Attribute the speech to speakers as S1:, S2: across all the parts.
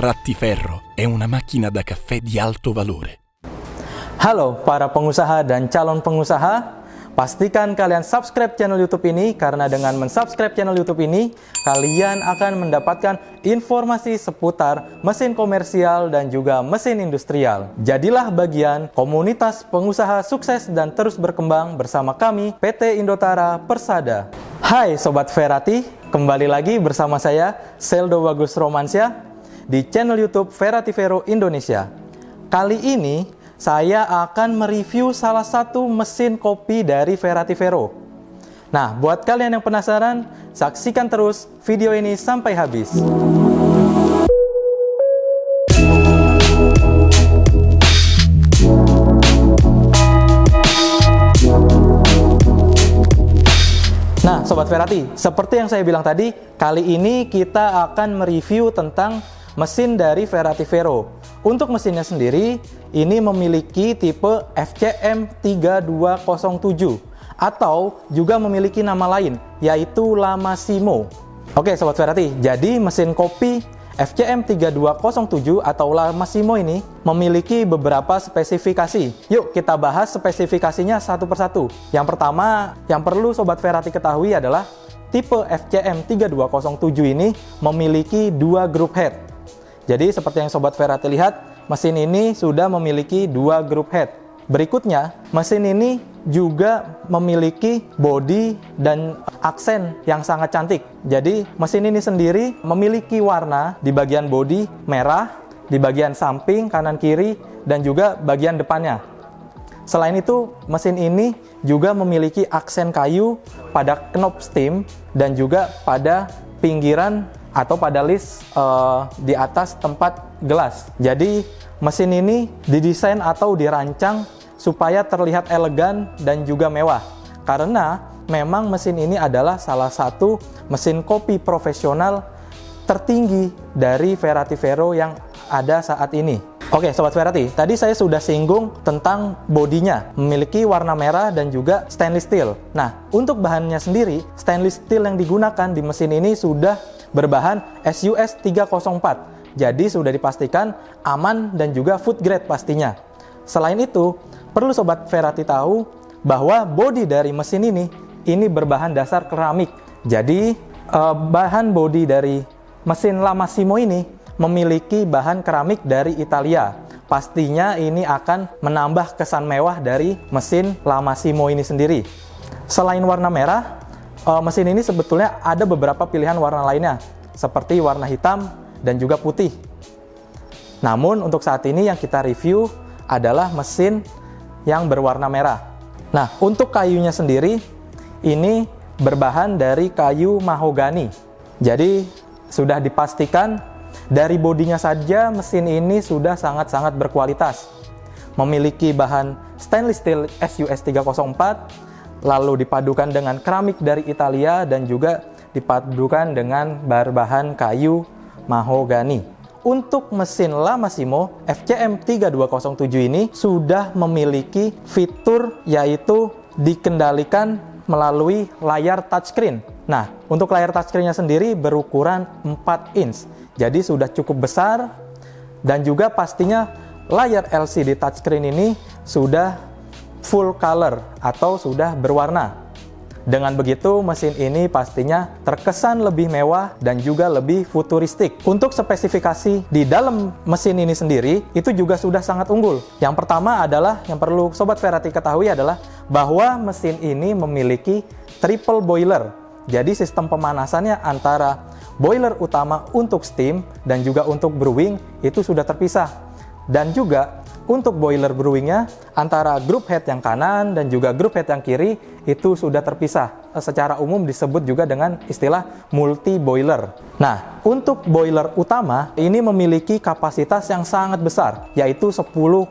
S1: Frattiferro è una macchina da caffè di alto valore.
S2: Halo para pengusaha dan calon pengusaha, pastikan kalian subscribe channel YouTube ini karena dengan mensubscribe channel YouTube ini, kalian akan mendapatkan informasi seputar mesin komersial dan juga mesin industrial. Jadilah bagian komunitas pengusaha sukses dan terus berkembang bersama kami PT Indotara Persada. Hai Sobat Ferrati, kembali lagi bersama saya Seldo Bagus Romansyah di channel YouTube Frattiferro Indonesia. Kali ini saya akan mereview salah satu mesin kopi dari Frattiferro. Nah, buat kalian yang penasaran, saksikan terus video ini sampai habis. Nah, Sobat Ferrati, seperti yang saya bilang tadi, kali ini kita akan mereview tentang mesin dari Frattiferro. Untuk mesinnya sendiri, ini memiliki tipe FCM 3207 atau juga memiliki nama lain, yaitu Lamasimo. Oke Sobat Ferrati, jadi mesin kopi FCM 3207 atau Lamasimo ini memiliki beberapa spesifikasi. Yuk kita bahas spesifikasinya satu persatu. Yang pertama, yang perlu Sobat Ferrati ketahui adalah tipe FCM 3207 ini memiliki dua grup head. Jadi seperti yang Sobat Ferrati lihat, mesin ini sudah memiliki dua grup head. Berikutnya, mesin ini juga memiliki bodi dan aksen yang sangat cantik. Jadi mesin ini sendiri memiliki warna di bagian bodi merah, di bagian samping, kanan, kiri, dan juga bagian depannya. Selain itu, mesin ini juga memiliki aksen kayu pada knob steam dan juga pada pinggiran atau pada list di atas tempat gelas. Jadi mesin ini didesain atau dirancang supaya terlihat elegan dan juga mewah. Karena memang mesin ini adalah salah satu mesin kopi profesional tertinggi dari Frattiferro yang ada saat ini. Oke Sobat Ferrati, tadi saya sudah singgung tentang bodinya, memiliki warna merah dan juga stainless steel. Nah, untuk bahannya sendiri, stainless steel yang digunakan di mesin ini sudah berbahan SUS 304. Jadi sudah dipastikan aman dan juga food grade pastinya. Selain itu, perlu Sobat Ferrati tahu bahwa bodi dari mesin ini berbahan dasar keramik. Jadi bahan bodi dari mesin Lamasimo ini memiliki bahan keramik dari Italia. Pastinya ini akan menambah kesan mewah dari mesin Lamasimo ini sendiri. Selain warna merah, mesin ini sebetulnya ada beberapa pilihan warna lainnya, seperti warna hitam dan juga putih. Namun untuk saat ini yang kita review adalah mesin yang berwarna merah. Nah, untuk kayunya sendiri, ini berbahan dari kayu mahogani. Jadi sudah dipastikan dari bodinya saja mesin ini sudah sangat-sangat berkualitas. Memiliki bahan stainless steel SUS 304, lalu dipadukan dengan keramik dari Italia dan juga dipadukan dengan berbahan kayu mahogani. Untuk mesin Lamasimo FCM 3207 ini sudah memiliki fitur yaitu dikendalikan melalui layar touchscreen. Nah, untuk layar touchscreen-nya sendiri berukuran 4 inch. Jadi sudah cukup besar dan juga pastinya layar LCD touchscreen ini sudah full color atau sudah berwarna. Dengan begitu, mesin ini pastinya terkesan lebih mewah dan juga lebih futuristik. Untuk spesifikasi di dalam mesin ini sendiri, itu juga sudah sangat unggul. Yang pertama adalah, yang perlu Sobat Ferrati ketahui adalah bahwa mesin ini memiliki triple boiler. Jadi sistem pemanasannya antara boiler utama untuk steam dan juga untuk brewing itu sudah terpisah. Dan juga untuk boiler brewingnya antara group head yang kanan dan juga group head yang kiri itu sudah terpisah. Secara umum disebut juga dengan istilah multi boiler. Nah, untuk boiler utama ini memiliki kapasitas yang sangat besar, yaitu 10,5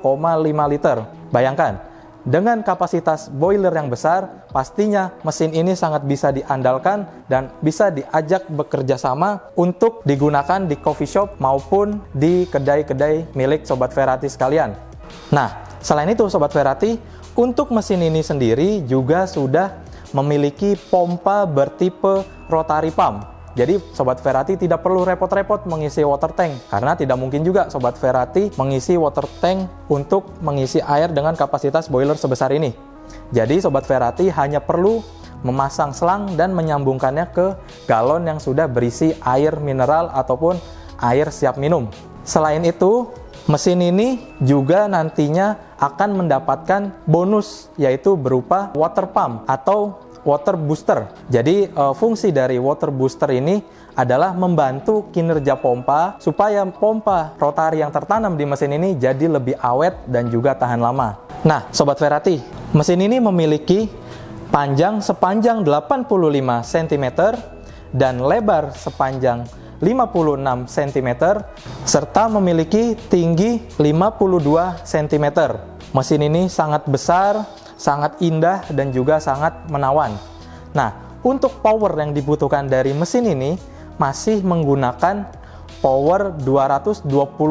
S2: liter. Bayangkan, dengan kapasitas boiler yang besar, pastinya mesin ini sangat bisa diandalkan dan bisa diajak bekerja sama untuk digunakan di coffee shop maupun di kedai-kedai milik Sobat Ferrati sekalian. Nah, selain itu Sobat Ferrati, untuk mesin ini sendiri juga sudah memiliki pompa bertipe rotary pump. Jadi Sobat Ferrati tidak perlu repot-repot mengisi water tank, karena tidak mungkin juga Sobat Ferrati mengisi water tank untuk mengisi air dengan kapasitas boiler sebesar ini. Jadi Sobat Ferrati hanya perlu memasang selang dan menyambungkannya ke galon yang sudah berisi air mineral ataupun air siap minum. Selain itu, mesin ini juga nantinya akan mendapatkan bonus, yaitu berupa water pump atau water booster. Jadi fungsi dari water booster ini adalah membantu kinerja pompa supaya pompa rotari yang tertanam di mesin ini jadi lebih awet dan juga tahan lama. Nah, Sobat Ferrati, mesin ini memiliki panjang sepanjang 85 cm dan lebar sepanjang 56 cm serta memiliki tinggi 52 cm. Mesin ini sangat besar, sangat indah dan juga sangat menawan. Nah, untuk power yang dibutuhkan dari mesin ini masih menggunakan power 220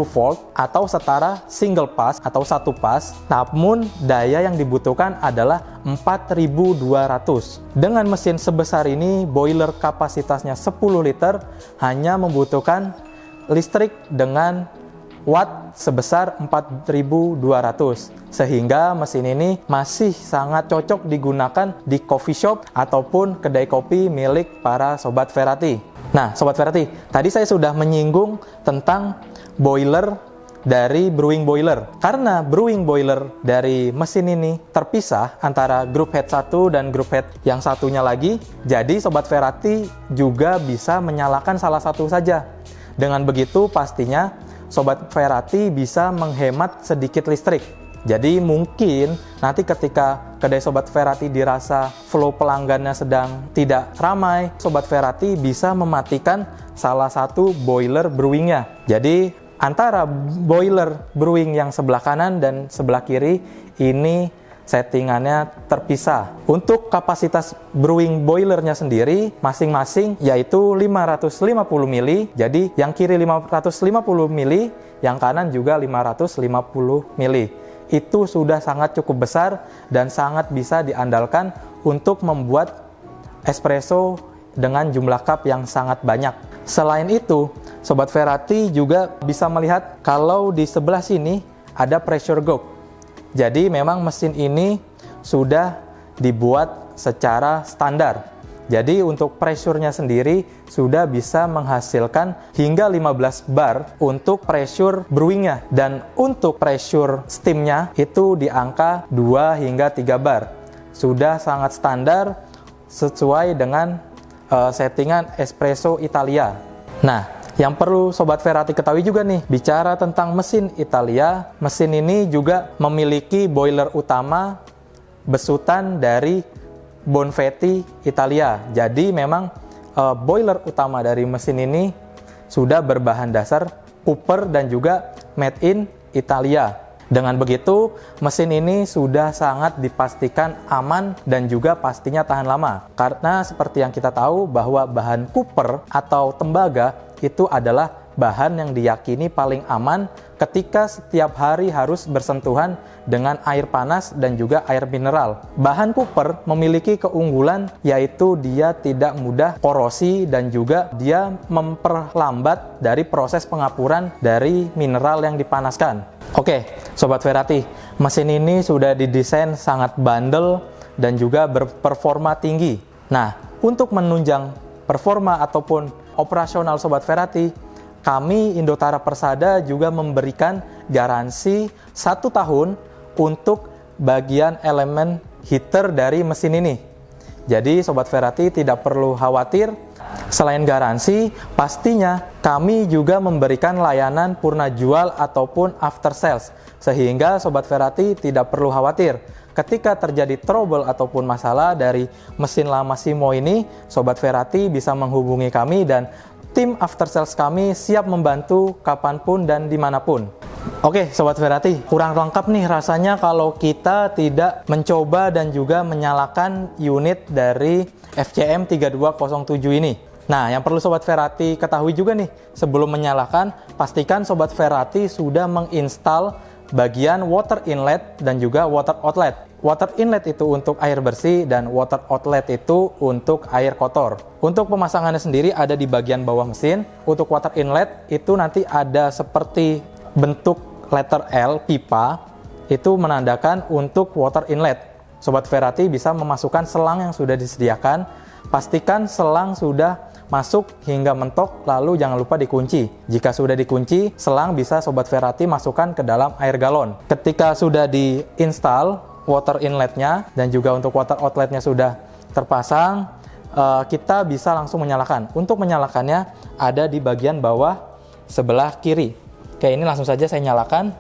S2: volt atau setara single pass atau satu pas, namun daya yang dibutuhkan adalah 4200. Dengan mesin sebesar ini, boiler kapasitasnya 10 liter hanya membutuhkan listrik dengan watt sebesar 4200, sehingga mesin ini masih sangat cocok digunakan di coffee shop ataupun kedai kopi milik para Sobat Ferrati. Nah, Sobat Ferrati, tadi saya sudah menyinggung tentang boiler dari brewing boiler. Karena brewing boiler dari mesin ini terpisah antara group head 1 dan group head yang satunya lagi, jadi Sobat Ferrati juga bisa menyalakan salah satu saja. Dengan begitu pastinya Sobat Ferrati bisa menghemat sedikit listrik. Jadi mungkin nanti ketika kedai Sobat Ferrati dirasa flow pelanggannya sedang tidak ramai, Sobat Ferrati bisa mematikan salah satu boiler brewingnya. Jadi antara boiler brewing yang sebelah kanan dan sebelah kiri ini settingannya terpisah. Untuk kapasitas brewing boilernya sendiri masing-masing yaitu 550 mili. Jadi yang kiri 550 mili, yang kanan juga 550 mili. Itu sudah sangat cukup besar dan sangat bisa diandalkan untuk membuat espresso dengan jumlah cup yang sangat banyak. Selain itu, Sobat Ferrati juga bisa melihat kalau di sebelah sini ada pressure gauge. Jadi memang mesin ini sudah dibuat secara standar. Jadi untuk pressure-nya sendiri sudah bisa menghasilkan hingga 15 bar untuk pressure brewing-nya. Dan untuk pressure steam-nya itu di angka 2 hingga 3 bar. Sudah sangat standar sesuai dengan settingan espresso Italia. Nah, yang perlu Sobat Ferrati ketahui juga nih, bicara tentang mesin Italia, mesin ini juga memiliki boiler utama besutan dari Bonfetti Italia. Jadi memang boiler utama dari mesin ini sudah berbahan dasar Cooper dan juga made in Italia. Dengan begitu, mesin ini sudah sangat dipastikan aman dan juga pastinya tahan lama. Karena seperti yang kita tahu bahwa bahan Cooper atau tembaga itu adalah bahan yang diyakini paling aman ketika setiap hari harus bersentuhan dengan air panas dan juga air mineral. Bahan Cooper memiliki keunggulan yaitu dia tidak mudah korosi dan juga dia memperlambat dari proses pengapuran dari mineral yang dipanaskan. Oke, Sobat Ferrati, mesin ini sudah didesain sangat bandel dan juga berperforma tinggi. Nah, untuk menunjang performa ataupun operasional Sobat Ferrati, kami Indotara Persada juga memberikan garansi 1 tahun untuk bagian elemen heater dari mesin ini. Jadi Sobat Ferrati tidak perlu khawatir. Selain garansi, pastinya kami juga memberikan layanan purna jual ataupun after sales, sehingga Sobat Ferrati tidak perlu khawatir. Ketika terjadi trouble ataupun masalah dari mesin lama Simo ini, Sobat Ferrati bisa menghubungi kami dan tim after sales kami siap membantu kapanpun dan dimanapun. Oke, Sobat Ferrati, kurang lengkap nih rasanya kalau kita tidak mencoba dan juga menyalakan unit dari FCM 3207 ini. Nah, yang perlu Sobat Ferrati ketahui juga nih, sebelum menyalakan, pastikan Sobat Ferrati sudah menginstal bagian water inlet dan juga water outlet. Water inlet itu untuk air bersih dan water outlet itu untuk air kotor. Untuk pemasangannya sendiri ada di bagian bawah mesin. Untuk water inlet itu nanti ada seperti bentuk letter L, pipa, itu menandakan untuk water inlet. Sobat Ferrati bisa memasukkan selang yang sudah disediakan. Pastikan selang sudah masuk hingga mentok, lalu jangan lupa dikunci. Jika sudah dikunci, selang bisa Sobat Ferrati masukkan ke dalam air galon. Ketika sudah diinstal water inletnya dan juga untuk water outletnya sudah terpasang, kita bisa langsung menyalakan. Untuk menyalakannya ada di bagian bawah sebelah kiri. Oke, ini langsung saja saya nyalakan.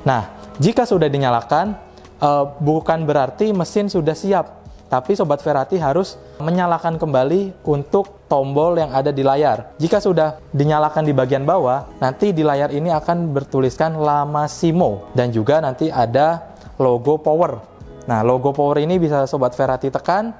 S2: Nah, jika sudah dinyalakan, bukan berarti mesin sudah siap, tapi Sobat Ferrati harus menyalakan kembali untuk tombol yang ada di layar. Jika sudah dinyalakan di bagian bawah, nanti di layar ini akan bertuliskan La Massimo dan juga nanti ada logo power. Nah, logo power ini bisa Sobat Ferrati tekan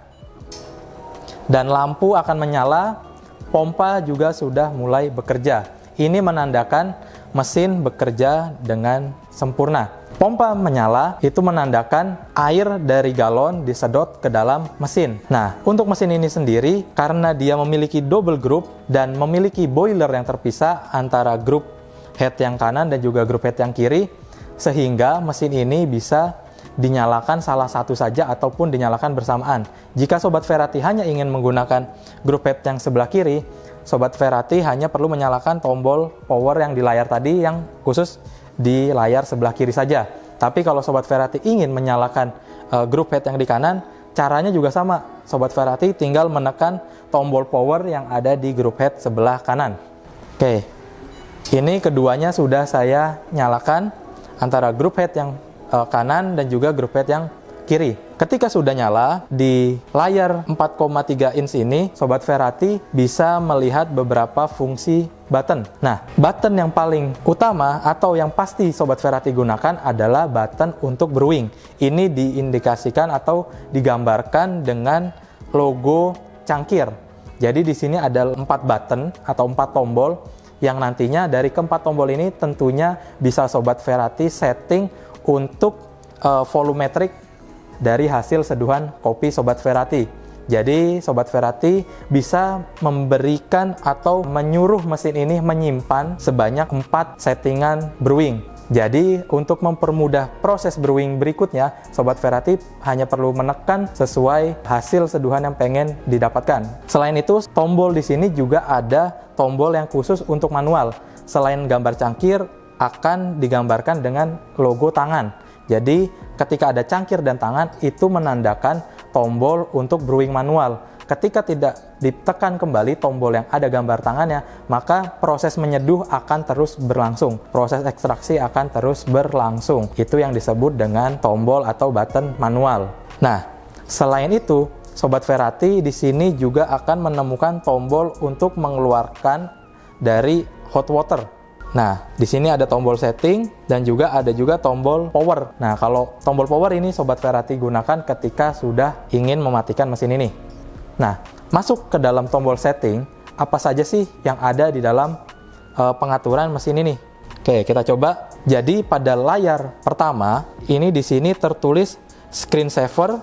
S2: dan lampu akan menyala, pompa juga sudah mulai bekerja. Ini menandakan mesin bekerja dengan sempurna. Pompa menyala itu menandakan air dari galon disedot ke dalam mesin. Nah, untuk mesin ini sendiri karena dia memiliki double group dan memiliki boiler yang terpisah antara group head yang kanan dan juga group head yang kiri, sehingga mesin ini bisa dinyalakan salah satu saja ataupun dinyalakan bersamaan. Jika Sobat Ferrati hanya ingin menggunakan group head yang sebelah kiri, Sobat Ferrati hanya perlu menyalakan tombol power yang di layar tadi yang khusus di layar sebelah kiri saja. Tapi kalau Sobat Ferrati ingin menyalakan group head yang di kanan, caranya juga sama. Sobat Ferrati tinggal menekan tombol power yang ada di group head sebelah kanan. Oke, ini keduanya sudah saya nyalakan, antara group head yang kanan dan juga group head yang kiri. Ketika sudah nyala, di layar 4,3 inch ini, Sobat Ferrati bisa melihat beberapa fungsi button. Nah, button yang paling utama atau yang pasti Sobat Ferrati gunakan adalah button untuk brewing. Ini diindikasikan atau digambarkan dengan logo cangkir. Jadi di sini ada 4 button atau 4 tombol yang nantinya dari keempat tombol ini tentunya bisa Sobat Ferrati setting untuk volumetric dari hasil seduhan kopi Sobat Ferrati. Jadi Sobat Ferrati bisa memberikan atau menyuruh mesin ini menyimpan sebanyak 4 settingan brewing. Jadi untuk mempermudah proses brewing berikutnya, Sobat Ferrati hanya perlu menekan sesuai hasil seduhan yang pengen didapatkan. Selain itu, tombol di sini juga ada tombol yang khusus untuk manual. Selain gambar cangkir, akan digambarkan dengan logo tangan. Jadi ketika ada cangkir dan tangan, itu menandakan tombol untuk brewing manual. Ketika tidak ditekan kembali tombol yang ada gambar tangannya, maka proses menyeduh akan terus berlangsung. Proses ekstraksi akan terus berlangsung. Itu yang disebut dengan tombol atau button manual. Nah, selain itu, Sobat Ferrati di sini juga akan menemukan tombol untuk mengeluarkan dari hot water. Nah, di sini ada tombol setting dan juga ada tombol power. Nah, kalau tombol power ini Sobat Ferrati gunakan ketika sudah ingin mematikan mesin ini. Nah, masuk ke dalam tombol setting, apa saja sih yang ada di dalam pengaturan mesin ini? Oke, kita coba. Jadi pada layar pertama, ini di sini tertulis screen saver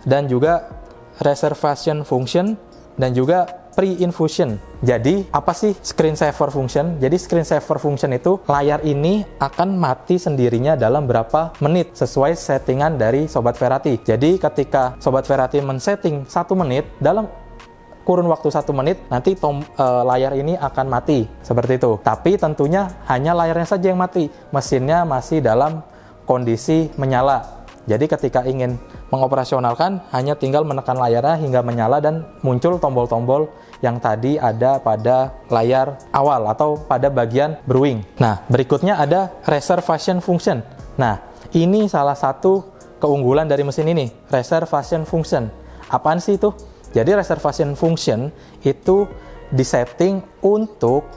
S2: dan juga reservation function dan juga pre-infusion. Jadi, apa sih screen saver function? Jadi, screen saver function itu layar ini akan mati sendirinya dalam berapa menit sesuai settingan dari Sobat Ferrati. Jadi, ketika Sobat Ferrati men-setting 1 menit, dalam kurun waktu 1 menit, nanti layar ini akan mati. Seperti itu. Tapi tentunya hanya layarnya saja yang mati. Mesinnya masih dalam kondisi menyala. Jadi ketika ingin mengoperasionalkan, hanya tinggal menekan layarnya hingga menyala dan muncul tombol-tombol yang tadi ada pada layar awal atau pada bagian brewing. Nah, berikutnya ada reservation function. Nah, ini salah satu keunggulan dari mesin ini, reservation function. Apaan sih itu? Jadi reservation function itu disetting untuk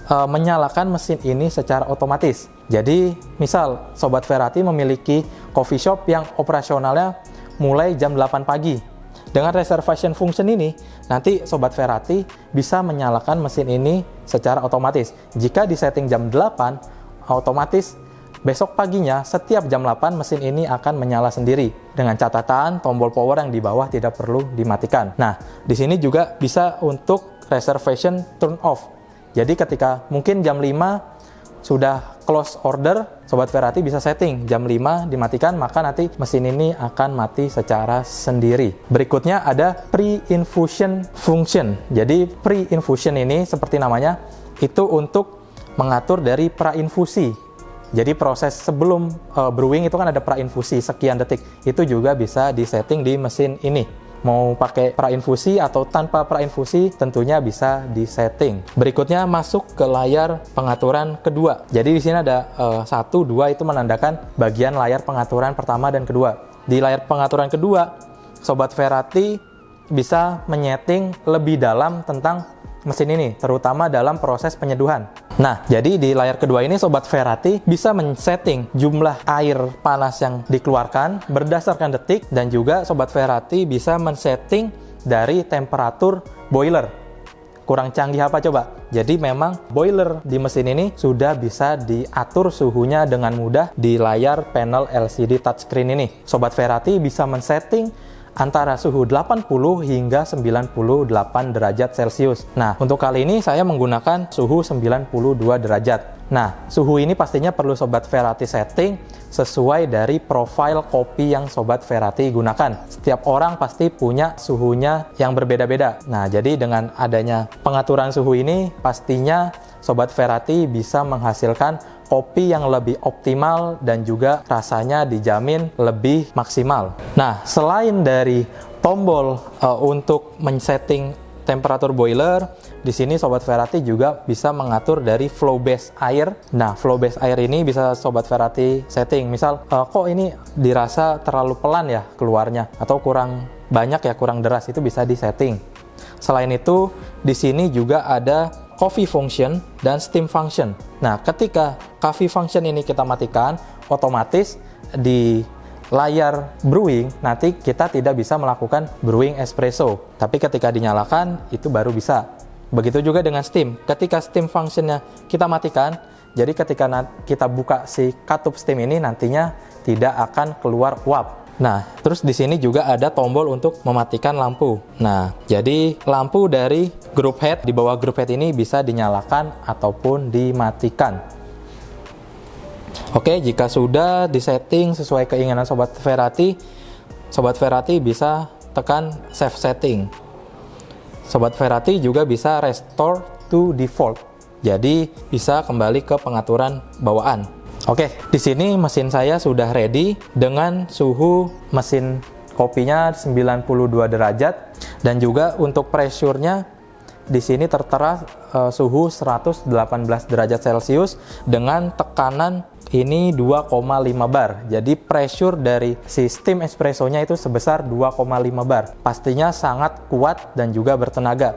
S2: menyalakan mesin ini secara otomatis. Jadi, misal Sobat Ferrati memiliki coffee shop yang operasionalnya mulai jam 8 pagi. Dengan reservation function ini, nanti Sobat Ferrati bisa menyalakan mesin ini secara otomatis. Jika disetting jam 8, otomatis Besok paginya, setiap jam 8 mesin ini akan menyala sendiri. Dengan catatan, tombol power yang di bawah tidak perlu dimatikan. Nah, di sini juga bisa untuk reservation turn off. Jadi ketika mungkin jam 5 sudah close order, Sobat Ferrati bisa setting jam 5 dimatikan, maka nanti mesin ini akan mati secara sendiri. Berikutnya ada pre-infusion function. Jadi pre-infusion ini seperti namanya, itu untuk mengatur dari pra-infusi. Jadi proses sebelum brewing itu kan ada pra-infusi sekian detik. Itu juga bisa disetting di mesin ini. Mau pakai pra-infusi atau tanpa pra-infusi tentunya bisa disetting. Berikutnya masuk ke layar pengaturan kedua. Jadi di sini ada 1, 2 itu menandakan bagian layar pengaturan pertama dan kedua. Di layar pengaturan kedua, Sobat Ferrati bisa menyeting lebih dalam tentang mesin ini, terutama dalam proses penyeduhan. Nah, jadi di layar kedua ini Sobat Ferrati bisa men-setting jumlah air panas yang dikeluarkan berdasarkan detik, dan juga Sobat Ferrati bisa men-setting dari temperatur boiler. Kurang canggih apa coba? Jadi memang boiler di mesin ini sudah bisa diatur suhunya dengan mudah di layar panel LCD touchscreen ini. Sobat Ferrati bisa men-setting antara suhu 80 hingga 98 derajat Celcius. Nah, untuk kali ini saya menggunakan suhu 92 derajat. Nah, suhu ini pastinya perlu Sobat Ferrati setting sesuai dari profil kopi yang Sobat Ferrati gunakan. Setiap orang pasti punya suhunya yang berbeda-beda. Nah, jadi dengan adanya pengaturan suhu ini, pastinya Sobat Ferrati bisa menghasilkan kopi yang lebih optimal dan juga rasanya dijamin lebih maksimal. Nah, selain dari tombol untuk men-setting temperatur boiler, di sini Sobat Ferrati juga bisa mengatur dari flow base air. Nah, flow base air ini bisa Sobat Ferrati setting. Misal, kok ini dirasa terlalu pelan ya keluarnya, atau kurang banyak ya, kurang deras, itu bisa disetting. Selain itu, di sini juga ada coffee function dan steam function. Nah, ketika coffee function ini kita matikan, otomatis di layar brewing nanti kita tidak bisa melakukan brewing espresso. Tapi ketika dinyalakan, itu baru bisa. Begitu juga dengan steam. Ketika steam functionnya kita matikan, jadi ketika kita buka si katup steam ini, nantinya tidak akan keluar uap. Nah, terus di sini juga ada tombol untuk mematikan lampu. Nah, jadi lampu dari group head, di bawah group head ini bisa dinyalakan ataupun dimatikan. Oke, jika sudah disetting sesuai keinginan Sobat Ferrati bisa tekan save setting. Sobat Ferrati juga bisa restore to default. Jadi bisa kembali ke pengaturan bawaan. Oke, di sini mesin saya sudah ready dengan suhu mesin kopinya 92 derajat, dan juga untuk pressure-nya di sini tertera suhu 118 derajat Celcius dengan tekanan ini 2,5 bar. Jadi pressure dari si steam espresso-nya itu sebesar 2,5 bar. Pastinya sangat kuat dan juga bertenaga.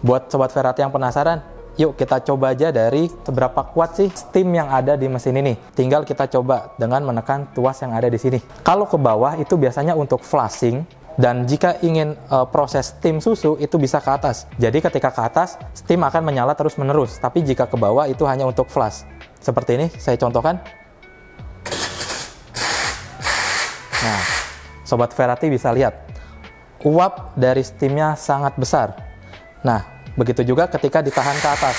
S2: Buat Sobat Ferrati yang penasaran, yuk kita coba aja dari seberapa kuat sih steam yang ada di mesin ini. Tinggal kita coba dengan menekan tuas yang ada di sini. Kalau ke bawah itu biasanya untuk flushing, dan jika ingin proses steam susu itu bisa ke atas. Jadi ketika ke atas, steam akan menyala terus-menerus. Tapi jika ke bawah itu hanya untuk flush. Seperti ini, saya contohkan. Nah, Sobat Ferrati bisa lihat, uap dari steamnya sangat besar. Nah, begitu juga ketika ditahan ke atas.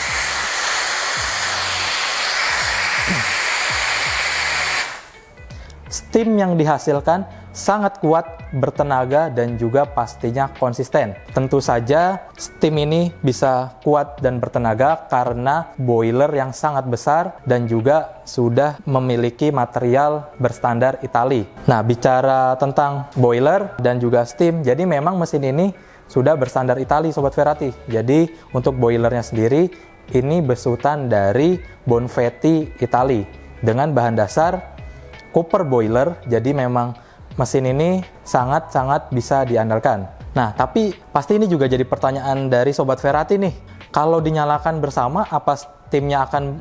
S2: Steam yang dihasilkan sangat kuat, bertenaga, dan juga pastinya konsisten. Tentu saja steam ini bisa kuat dan bertenaga karena boiler yang sangat besar dan juga sudah memiliki material berstandar Itali. Nah, bicara tentang boiler dan juga steam, jadi memang mesin ini sudah berstandar Itali, Sobat Ferrati. Jadi untuk boilernya sendiri ini besutan dari Bonfetti Itali dengan bahan dasar copper boiler. Jadi memang mesin ini sangat-sangat bisa diandalkan. Nah, tapi pasti ini juga jadi pertanyaan dari Sobat Ferrati nih. Kalau dinyalakan bersama, apa steamnya akan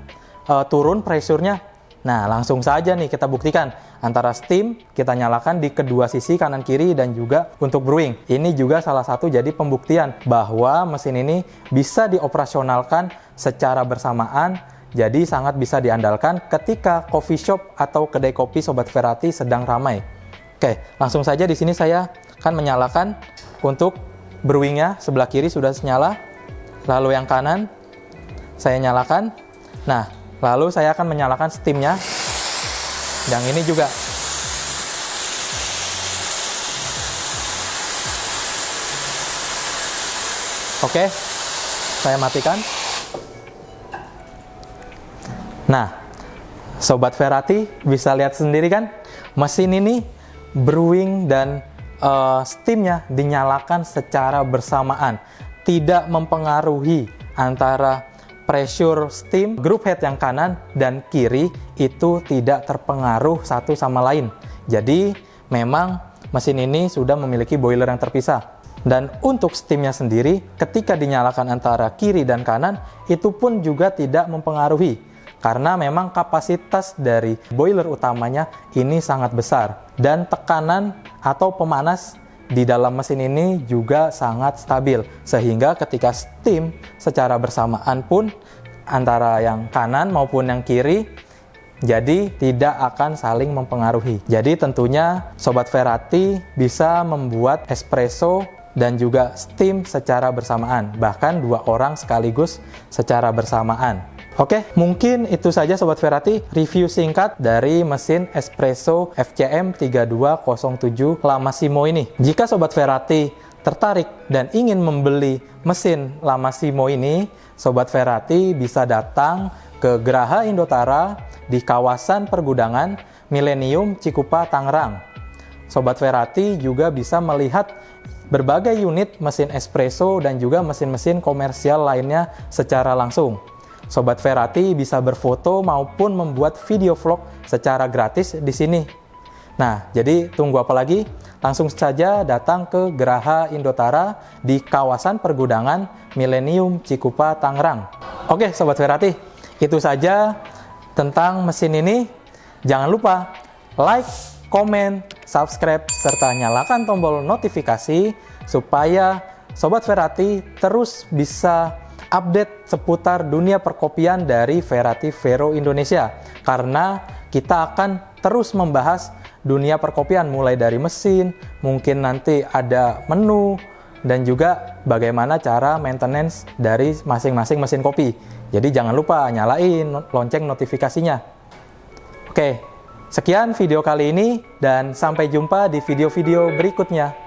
S2: turun pressure-nya? Nah, langsung saja nih kita buktikan. Antara steam kita nyalakan di kedua sisi kanan kiri dan juga untuk brewing. Ini juga salah satu jadi pembuktian bahwa mesin ini bisa dioperasionalkan secara bersamaan Jadi sangat bisa diandalkan ketika coffee shop atau kedai kopi Sobat Ferrati sedang ramai. Oke, langsung saja di sini saya akan menyalakan untuk brewingnya. Sebelah kiri sudah nyala, lalu yang kanan saya nyalakan. Nah, lalu saya akan menyalakan steamnya. Yang ini juga. Oke, saya matikan. Nah, Sobat Ferrati bisa lihat sendiri kan, mesin ini brewing dan steamnya dinyalakan secara bersamaan, tidak mempengaruhi antara pressure steam group head yang kanan dan kiri itu tidak terpengaruh satu sama lain. Jadi memang mesin ini sudah memiliki boiler yang terpisah. Dan untuk steamnya sendiri ketika dinyalakan antara kiri dan kanan itu pun juga tidak mempengaruhi, karena memang kapasitas dari boiler utamanya ini sangat besar dan tekanan atau pemanas di dalam mesin ini juga sangat stabil, sehingga ketika steam secara bersamaan pun antara yang kanan maupun yang kiri jadi tidak akan saling mempengaruhi. Jadi tentunya Sobat Ferrati bisa membuat espresso dan juga steam secara bersamaan, bahkan 2 orang sekaligus secara bersamaan. Oke, mungkin itu saja Sobat Ferrati review singkat dari mesin espresso FCM 3207 La Massimo ini. Jika Sobat Ferrati tertarik dan ingin membeli mesin La Massimo ini, Sobat Ferrati bisa datang ke Geraha Indotara di kawasan pergudangan Millennium Cikupa, Tangerang. Sobat Ferrati juga bisa melihat berbagai unit mesin espresso dan juga mesin-mesin komersial lainnya secara langsung. Sobat Ferrati bisa berfoto maupun membuat video vlog secara gratis di sini. Nah, jadi tunggu apa lagi? Langsung saja datang ke Geraha Indotara di kawasan pergudangan Millennium Cikupa, Tangerang. Oke, Sobat Ferrati, itu saja tentang mesin ini. Jangan lupa like, komen, subscribe, serta nyalakan tombol notifikasi supaya Sobat Ferrati terus bisa update seputar dunia perkopian dari Ferrati Vero Indonesia, karena kita akan terus membahas dunia perkopian mulai dari mesin, mungkin nanti ada menu, dan juga bagaimana cara maintenance dari masing-masing mesin kopi. Jadi jangan lupa nyalain lonceng notifikasinya. Oke, sekian video kali ini dan sampai jumpa di video-video berikutnya.